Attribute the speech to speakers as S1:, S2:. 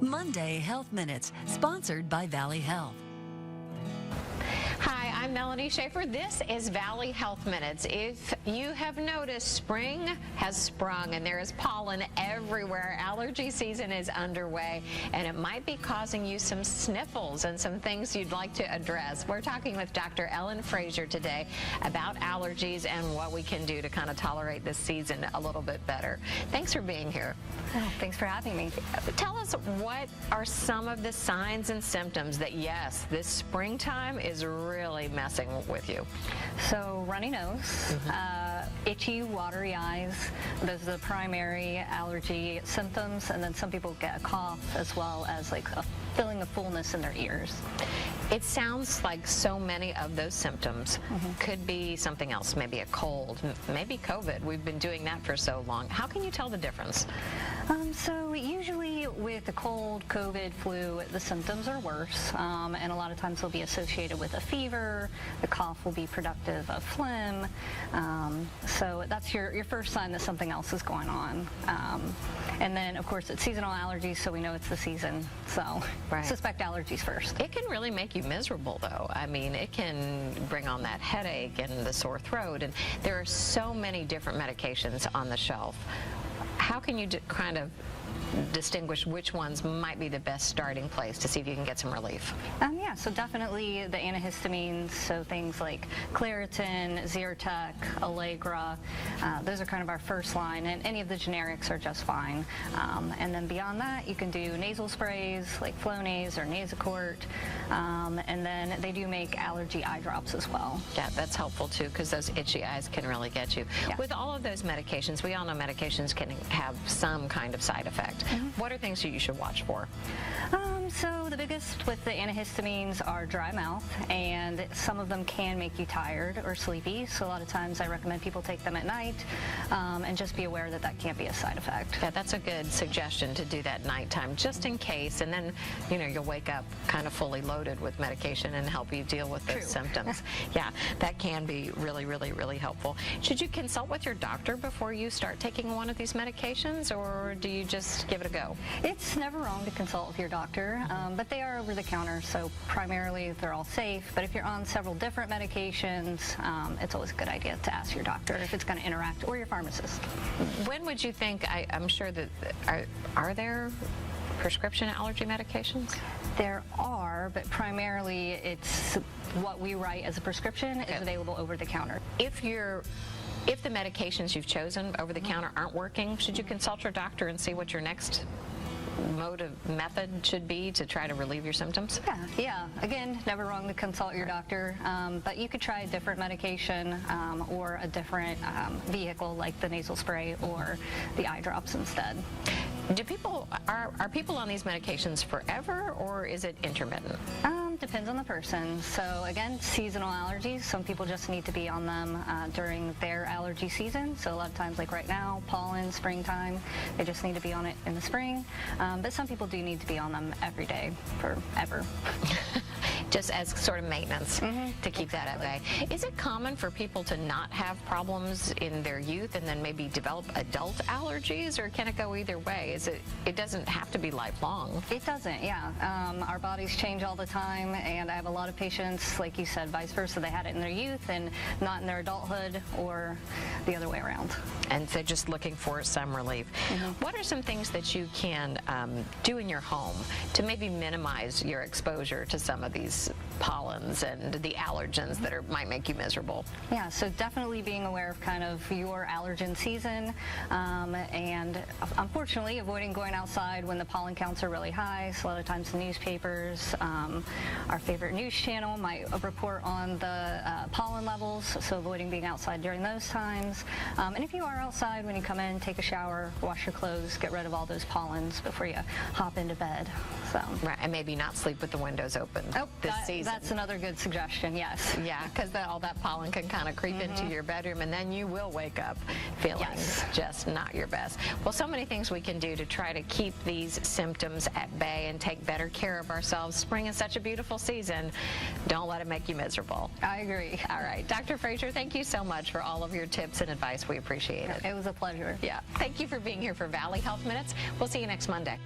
S1: Monday Health Minutes, sponsored by Valley Health.
S2: Hi, I'm Melanie Schaefer. This is Valley Health Minutes. If you have noticed, spring has sprung and there is pollen everywhere. Allergy season is underway and it might be causing you some sniffles and some things you'd like to address. We're talking with Dr. Ellen Frazier today about allergies and what we can do to kind of tolerate this season a little bit better. Thanks for being here.
S3: Oh, thanks for having me.
S2: Tell us, what are some of the signs and symptoms that, yes, this springtime is really messing with you?
S3: So runny nose, itchy, watery eyes, those are the primary allergy symptoms, and then some people get a cough as well as like a feeling of fullness in their ears.
S2: It sounds like so many of those symptoms could be something else, maybe a cold, maybe COVID. We've been doing that for so long. How can you tell the difference?
S3: So usually with the cold, COVID, flu, the symptoms are worse, and a lot of times they'll be associated with a fever. The cough will be productive of phlegm. So that's your first sign that something else is going on. And then, of course, it's seasonal allergies, so we know it's the season. So suspect allergies first.
S2: It can really make you miserable, though. I mean, it can bring on that headache and the sore throat, and there are so many different medications on the shelf. How can you kind of distinguish which ones might be the best starting place to see if you can get some relief?
S3: Yeah, so definitely the antihistamines, so things like Claritin, Zyrtec, Allegra, those are kind of our first line, and any of the generics are just fine. And then beyond that, you can do nasal sprays like Flonase or Nasacort, and then they do make allergy eye drops as well.
S2: Yeah, that's helpful too, because those itchy eyes can really get you. Yeah. With all of those medications, we all know medications can have some kind of side effect. What are things that you should watch for?
S3: So the biggest with the antihistamines are dry mouth, and some of them can make you tired or sleepy. So a lot of times I recommend people take them at night, and just be aware that that can't be a side effect.
S2: Yeah, that's a good suggestion to do that nighttime, just in case, and then you'll wake up kind of fully loaded with medication and help you deal with those symptoms. Yeah, that can be really, really, really helpful. Should you consult with your doctor before you start taking one of these medications, or do you just give it a go?
S3: It's never wrong to consult with your doctor, but they are over the counter, so primarily they're all safe. But if you're on several different medications, it's always a good idea to ask your doctor if it's going to interact, or your pharmacist.
S2: When would you think, I'm sure that, are there prescription allergy medications?
S3: There are, but primarily it's what we write as a prescription is available over the counter.
S2: If the medications you've chosen over the counter aren't working, should you consult your doctor and see what your next method should be to try to relieve your symptoms?
S3: Yeah. Again, never wrong to consult your doctor, but you could try a different medication or a different vehicle like the nasal spray or the eye drops instead.
S2: Are people on these medications forever, or is it intermittent?
S3: Depends on the person. So again, seasonal allergies, some people just need to be on them during their allergy season. So a lot of times, like right now, pollen, springtime, they just need to be on it in the spring. But some people do need to be on them every day, forever.
S2: Just as sort of maintenance to keep that at bay. Is it common for people to not have problems in their youth and then maybe develop adult allergies, or can it go either way? It doesn't have to be lifelong?
S3: It doesn't, yeah. Our bodies change all the time, and I have a lot of patients, like you said, vice versa. They had it in their youth and not in their adulthood, or the other way around.
S2: And so just looking for some relief. What are some things that you can do in your home to maybe minimize your exposure to some of these pollens and the allergens that might make you miserable? Yeah,
S3: so definitely being aware of kind of your allergen season, and unfortunately avoiding going outside when the pollen counts are really high. So a lot of times the newspapers, our favorite news channel might report on the pollen levels, so avoiding being outside during those times. And if you are outside, when you come in, take a shower, wash your clothes, get rid of all those pollens before you hop into bed. So.
S2: Right, and maybe not sleep with the windows open this season.
S3: That's another good suggestion, yes.
S2: Yeah, because all that pollen can kind of creep into your bedroom, and then you will wake up feeling just not your best. Well, so many things we can do to try to keep these symptoms at bay and take better care of ourselves. Spring is such a beautiful season. Don't let it make you miserable.
S3: I agree.
S2: All right. Dr. Frazier, thank you so much for all of your tips and advice. We appreciate it.
S3: It was a pleasure.
S2: Yeah. Thank you for being here for Valley Health Minutes. We'll see you next Monday.